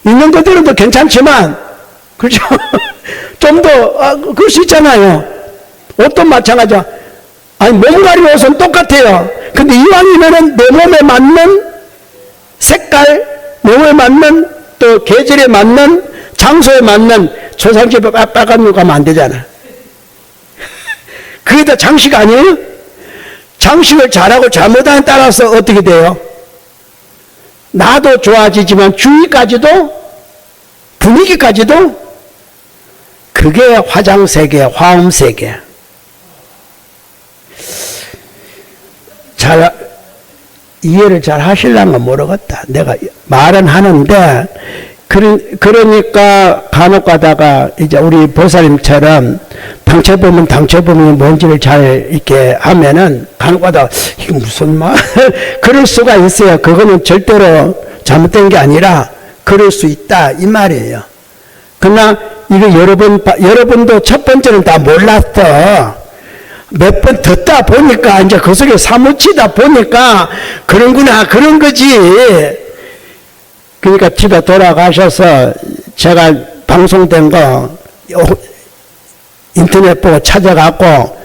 있는 그대로도 괜찮지만, 그렇죠? 좀 더, 그럴 수 있잖아요. 옷도 마찬가지야. 아니, 몸 가리는 옷은 똑같아요. 근데 이왕이면은 내 몸에 맞는 색깔, 내 몸에 맞는 또 계절에 맞는 장소에 맞는 초상집에 빨간 옷 가면 안 되잖아. 그게 다 장식 아니에요? 장식을 잘하고 잘못하는 따라서 어떻게 돼요? 나도 좋아지지만 주위까지도, 분위기까지도, 그게 화장세계, 화음세계. 잘, 이해를 잘 하실란가 모르겠다. 내가 말은 하는데, 그러니까 간혹 가다가 이제 우리 보살님처럼 당최보면 뭔지를 잘 이렇게 하면은 간혹 가다가 이게 무슨 말? 그럴 수가 있어요. 그거는 절대로 잘못된 게 아니라 그럴 수 있다. 이 말이에요. 그러나 이거 여러분도 첫 번째는 다 몰랐어. 몇 번 듣다 보니까 이제 그 속에 사무치다 보니까 그런구나, 그런 거지. 그러니까 집에 돌아가셔서 제가 방송된 거 인터넷 보고 찾아갖고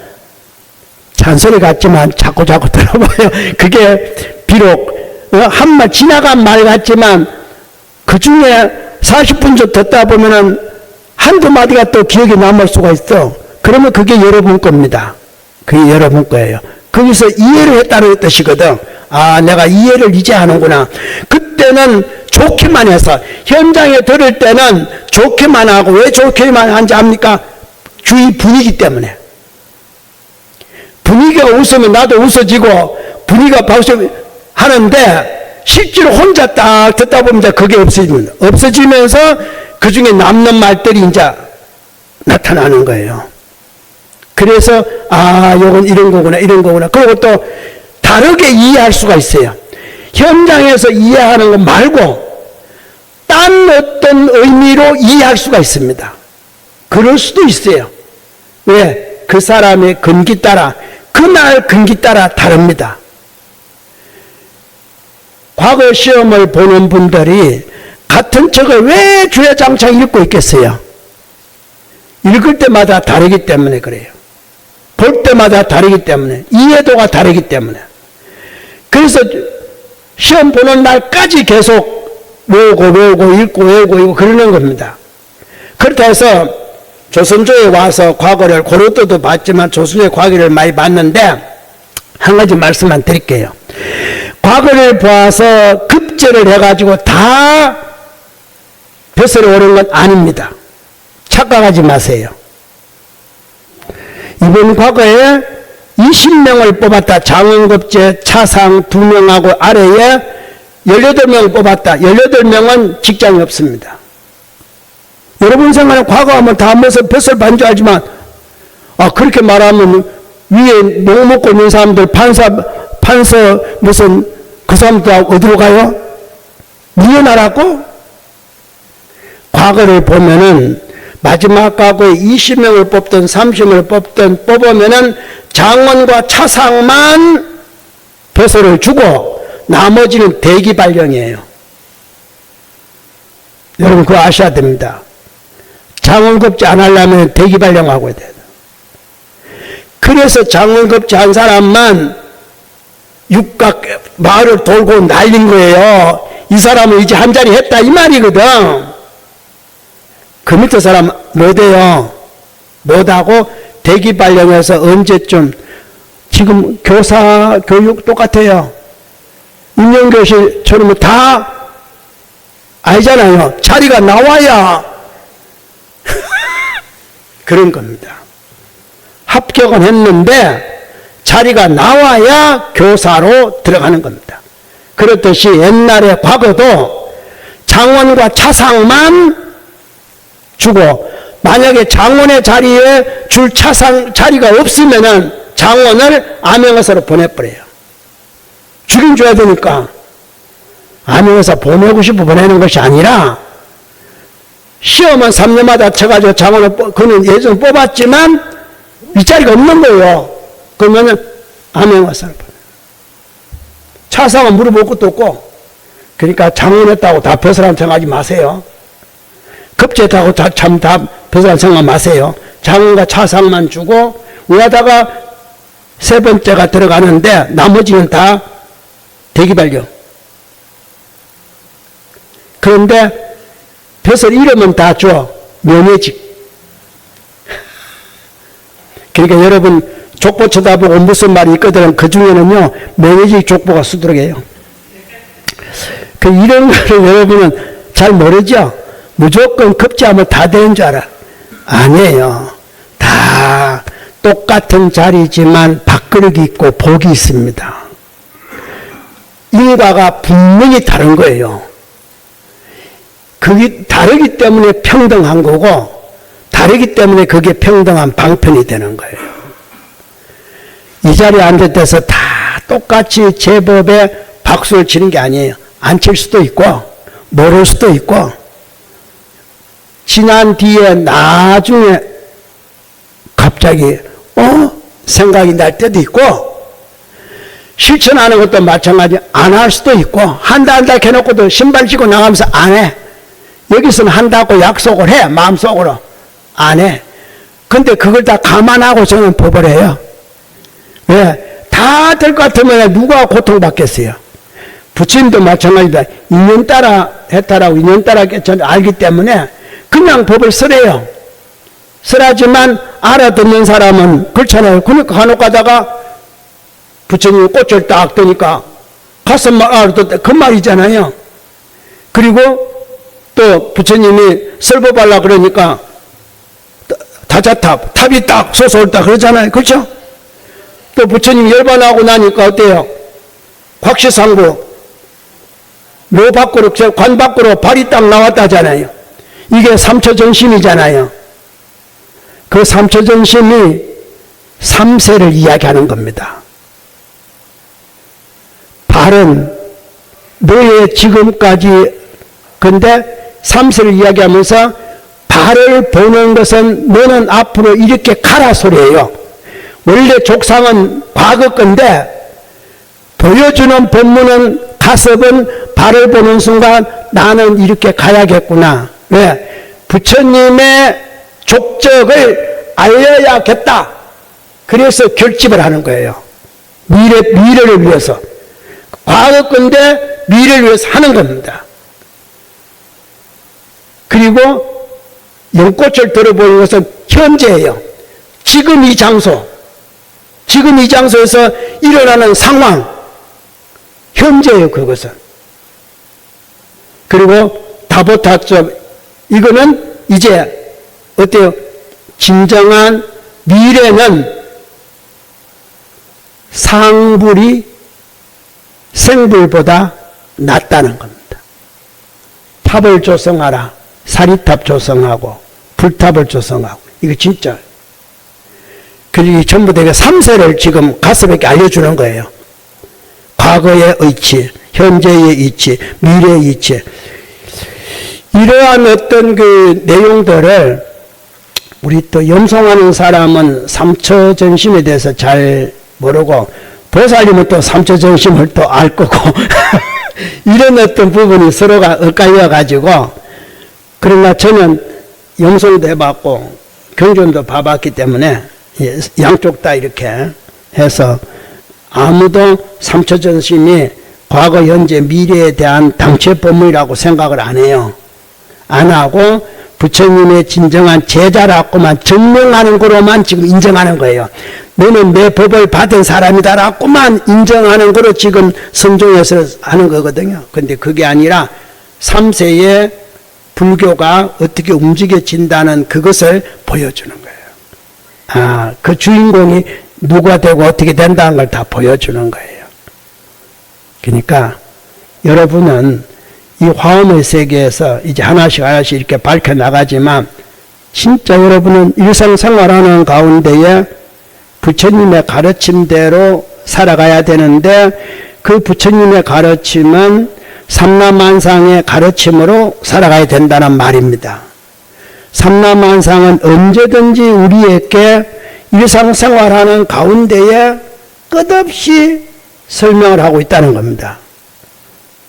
잔소리 같지만 자꾸 들어봐요. 그게 비록 한 말 지나간 말 같지만 그 중에 40분 좀 듣다 보면은 한두 마디가 또 기억에 남을 수가 있어. 그러면 그게 여러분 겁니다. 그게 여러분 거예요. 거기서 이해를 했다는 뜻이거든. 아, 내가 이해를 이제 하는구나. 그때는 좋게만 해서, 현장에 들을 때는 좋게만 하고, 왜 좋게만 하는지 압니까? 주위 분위기 때문에. 분위기가 웃으면 나도 웃어지고, 분위기가 박수 하는데, 실제로 혼자 딱 듣다 보면 이제 그게 없어지면서 그 중에 남는 말들이 이제 나타나는 거예요. 그래서, 아, 요건 이런 거구나, 이런 거구나. 그리고 또 다르게 이해할 수가 있어요. 현장에서 이해하는 거 말고, 딴 어떤 의미로 이해할 수가 있습니다. 그럴 수도 있어요. 왜? 그 사람의 근기 따라, 그날 근기 따라 다릅니다. 과거 시험을 보는 분들이 같은 책을 왜 주야장창 읽고 있겠어요? 읽을 때마다 다르기 때문에 그래요. 볼 때마다 다르기 때문에, 이해도가 다르기 때문에. 그래서 시험 보는 날까지 계속 외우고 읽고 그러는 겁니다. 그렇다 해서 조선조에 와서 과거를 고려도도 봤지만 조선조의 과거를 많이 봤는데 한 가지 말씀만 드릴게요. 과거를 봐서 급제를 해가지고 다 벼슬에 오른 건 아닙니다. 착각하지 마세요. 이번 과거에 20명을 뽑았다. 장원급제 차상 2명하고 아래에 18명을 뽑았다. 18명은 직장이 없습니다. 여러분 생각에 과거하면 다 하면서 벼슬 반 줄 알지만, 그렇게 말하면 위에 목 먹고 있는 사람들 판서 무슨 그 사람들 어디로 가요? 밀려나라고? 과거를 보면은 마지막 과거에 20명을 뽑든 30명을 뽑든 뽑으면은 장원과 차상만 벼슬을 주고 나머지는 대기 발령이에요. 여러분 그거 아셔야 됩니다. 장원급제 안 하려면 대기 발령하고 해야 돼요. 그래서 장원급제 한 사람만 육각 마을을 돌고 날린 거예요. 이 사람은 이제 한 자리 했다 이 말이거든. 그 밑에 사람 못해요. 못하고 대기 발령해서 언제쯤, 지금 교사 교육 똑같아요. 임용교실처럼 다 알잖아요. 자리가 나와야 그런 겁니다. 합격은 했는데 자리가 나와야 교사로 들어가는 겁니다. 그렇듯이 옛날에 과거도 장원과 차상만 주고, 만약에 장원의 자리에 줄 차상 자리가 없으면은 장원을 암행어사로 보내버려요. 주긴 줘야 되니까. 암행어사 보내고 싶어 보내는 것이 아니라 시험은 3년마다 쳐가지고 장원을 그는 예전 뽑았지만 윗자리가 없는 거예요. 그러면은 암행어사를 보내요. 차상은 물어볼 것도 없고, 그러니까 장원했다고 다 벗으라는 생각하지 마세요. 급제했다고 참 다 벗으라는 생각 마세요. 장원과 차상만 주고 위에다가 세 번째가 들어가는데 나머지는 다 대기발령. 그런데 벼슬 이름은 다 줘. 면회직. 그러니까 여러분 족보 쳐다보고 무슨 말이 있거든. 그 중에는요 면회직 족보가 수두룩해요. 그 이런 거를 여러분은 잘 모르죠. 무조건 급제하면 다 되는 줄 알아. 아니에요. 다 똑같은 자리지만 밥그릇이 있고 복이 있습니다. 인과가 분명히 다른 거예요. 그게 다르기 때문에 평등한 거고, 다르기 때문에 그게 평등한 방편이 되는 거예요. 이 자리에 앉을 때서 다 똑같이 제법에 박수를 치는 게 아니에요. 안 칠 수도 있고, 모를 수도 있고, 지난 뒤에 나중에 갑자기 생각이 날 때도 있고, 실천하는 것도 마찬가지 안 할 수도 있고, 한다 해놓고도 신발 신고 나가면서 안 해. 여기서는 한다고 약속을 해. 마음속으로 안 해. 근데 그걸 다 감안하고 저는 법을 해요. 왜? 다 될 것 같으면 누가 고통받겠어요. 부처님도 마찬가지다. 인연 따라 했다라고 인연 따라 저는 알기 때문에 그냥 법을 쓰래요. 쓰라지만 알아듣는 사람은 그렇잖아요. 그러니까 간혹 가다가 부처님이 꽃을 딱 드니까 가슴만 알아듣다 그 말이잖아요. 그리고 또 부처님이 설법하려고 그러니까 다자탑, 탑이 딱 솟아올다 그러잖아요. 그렇죠? 또 부처님이 열반하고 나니까 어때요? 곽시상부 묘 밖으로, 관 밖으로 발이 딱 나왔다잖아요. 이게 삼처정심이잖아요. 그 삼처정심이 삼세를 이야기하는 겁니다. 발은 너의 지금까지, 근데 삼세를 이야기하면서 발을 보는 것은 너는 앞으로 이렇게 가라 소리예요. 원래 족상은 과거 건데 보여주는 법문은 가섭은 발을 보는 순간 나는 이렇게 가야겠구나. 왜? 부처님의 족적을 알려야겠다. 그래서 결집을 하는 거예요. 미래를 위해서. 과거 건데 미래를 위해서 하는 겁니다. 그리고 연꽃을 들어보는 것은 현재예요. 지금 이 장소, 지금 이 장소에서 일어나는 상황, 현재예요. 그것은. 그리고 다보타점, 이거는 이제 어때요? 진정한 미래는 상불이 생불보다 낫다는 겁니다. 탑을 조성하라. 사리탑 조성하고 불탑을 조성하고, 이거 진짜. 그리고 전부 다 삼세를 지금 가슴에게 알려주는 거예요. 과거의 이치, 현재의 이치, 미래의 이치. 이러한 어떤 그 내용들을 우리 또 염송하는 사람은 삼처전심에 대해서 잘 모르고, 보살님은 또 삼처전심을 또 알 거고 이런 어떤 부분이 서로가 엇갈려 가지고, 그러나 저는 염송도 해봤고 경전도 봐봤기 때문에 양쪽 다 이렇게 해서 아무도 삼처전심이 과거, 현재, 미래에 대한 당체 법문이라고 생각을 안 해요. 안 하고 부처님의 진정한 제자라고만 증명하는 거로만 지금 인정하는 거예요. 너는 내 법을 받은 사람이다라고만 인정하는 거로 지금 선종해서 하는 거거든요. 근데 그게 아니라 3세의 불교가 어떻게 움직여진다는 그것을 보여주는 거예요. 그 주인공이 누가 되고 어떻게 된다는 걸 다 보여주는 거예요. 그러니까 여러분은 이 화엄의 세계에서 이제 하나씩 이렇게 밝혀나가지만, 진짜 여러분은 일상생활하는 가운데에 부처님의 가르침대로 살아가야 되는데, 그 부처님의 가르침은 삼라만상의 가르침으로 살아가야 된다는 말입니다. 삼라만상은 언제든지 우리에게 일상생활하는 가운데에 끝없이 설명을 하고 있다는 겁니다.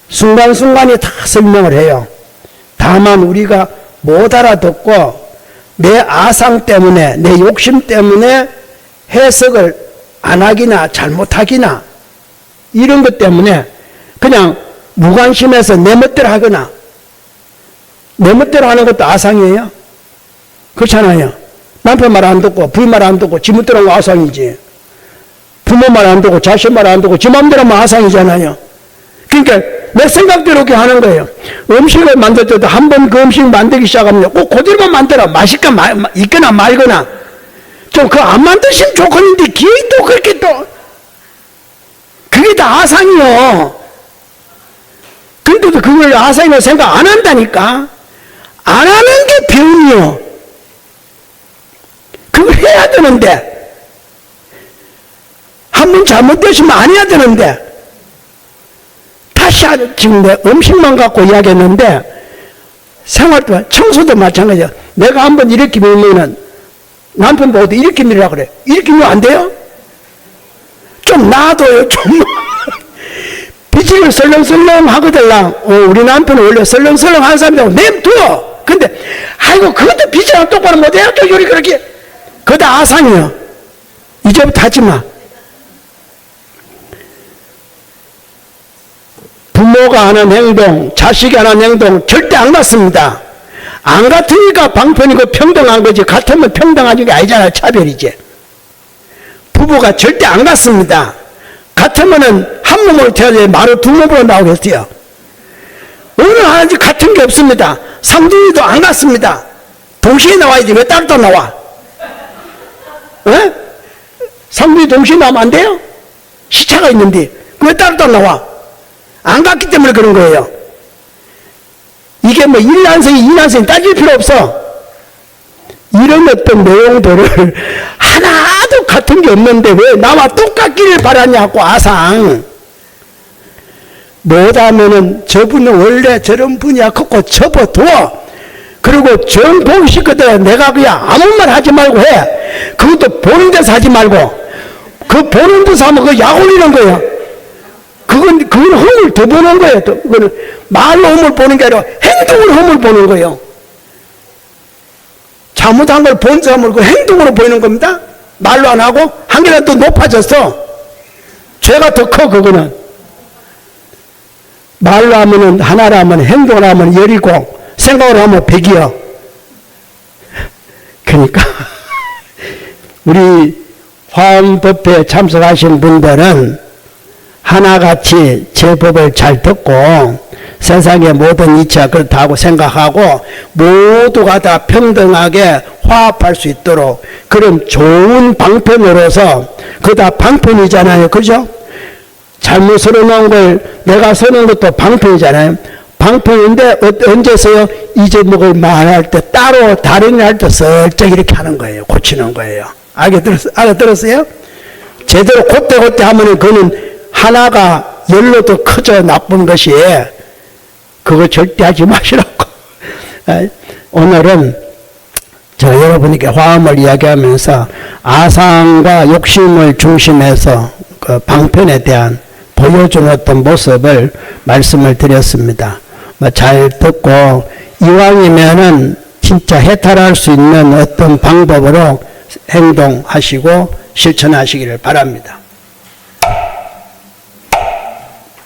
순간순간이 다 설명을 해요. 다만 우리가 못 알아듣고 내 아상 때문에, 내 욕심 때문에 해석을 안 하기나 잘못하기나 이런 것 때문에 그냥 무관심해서 내 멋대로 하거나, 내 멋대로 하는 것도 아상이에요. 그렇잖아요. 남편 말 안 듣고 부인 말 안 듣고 지 멋대로 하면 아상이지. 부모 말 안 듣고 자식 말 안 듣고 지 마음대로 하면 아상이잖아요. 그러니까 내 생각대로 이렇게 하는 거예요. 음식을 만들 때도 한 번 그 음식 만들기 시작하면 꼭 그대로만 만들어. 있거나 말거나. 좀 그거 안 만드시면 좋겠는데 기회이 또 그렇게 또. 그게 다 아상이요. 근데도 그걸 아상이라고 생각 안 한다니까. 안 하는 게 병이요. 그걸 해야 되는데. 한 번 잘못되시면 안 해야 되는데. 다시 지금 내 음식만 갖고 이야기했는데 생활 동안 청소도 마찬가지야. 내가 한번 이렇게 밀면은 남편 보고도 이렇게 밀으라 그래. 이렇게 밀면 안 돼요? 좀 놔둬요. 좀 비치를 설렁설렁 하거들랑 우리 남편은 원래 설렁설렁 하는 사람이라고 냅둬. 근데 아이고 그것도 비치랑 똑바로 못해요. 또 요리 그렇게. 그거 다 아상이요. 이제부터 하지 마. 부모가 하는 행동, 자식이 하는 행동 절대 안 같습니다. 안 같으니까 방편이고 평등한 거지. 같으면 평등한 게 아니잖아요. 차별이지. 부부가 절대 안 같습니다. 같으면은 한 몸으로 태어나야 말을 두 몸으로 나오겠어요. 어느 하나도 같은 게 없습니다. 상둥이도 안 같습니다. 동시에 나와야지. 왜 따로 나와? 왜? 상둥이 동시에 나오면 안 돼요? 시차가 있는데 왜 따로 나와? 안 갔기 때문에 그런 거예요. 이게 뭐 1난생이 2난생이 따질 필요 없어. 이런 어떤 내용들을 하나도 같은 게 없는데 왜 나와 똑같기를 바라냐고 아상. 못하면은 저분은 원래 저런 분이야 컸고 접어둬. 그리고 정 보기 싫거든. 내가 그냥 아무 말 하지 말고 해. 그것도 보는 데서 하지 말고. 그 보는 데서 하면 그 약 올리는 거예요. 그건 흠을 더 보는 거예요. 또 그거는 말로 흠을 보는 게 아니라 행동으로 흠을 보는 거예요. 잘못한 걸 본 사람을 그 행동으로 보이는 겁니다. 말로 안 하고 한 개라도 높아졌어. 죄가 더 커. 그거는 말로 하면은 하나로 하면 행동으로 하면 열이고 생각으로 하면 백이요. 그러니까 우리 화엄법회에 참석하신 분들은 하나같이 제법을 잘 듣고 세상의 모든 이치가 그렇다고 생각하고 모두가 다 평등하게 화합할 수 있도록 그런 좋은 방편으로서 그거 다 방편이잖아요. 그죠? 잘못 서놓은 걸 내가 서는 것도 방편이잖아요. 방편인데 언제서요? 이 제목을 말할 때 따로 다른 일 할 때 슬쩍 이렇게 하는 거예요. 고치는 거예요. 알아들었어요? 제대로 곧대 하면은 그거는 하나가 열로 더 커져 나쁜 것이 그거 절대 하지 마시라고. 오늘은 저 여러분에게 화엄을 이야기하면서 아상과 욕심을 중심해서 그 방편에 대한 보여준 어떤 모습을 말씀을 드렸습니다. 잘 듣고 이왕이면은 진짜 해탈할 수 있는 어떤 방법으로 행동하시고 실천하시기를 바랍니다.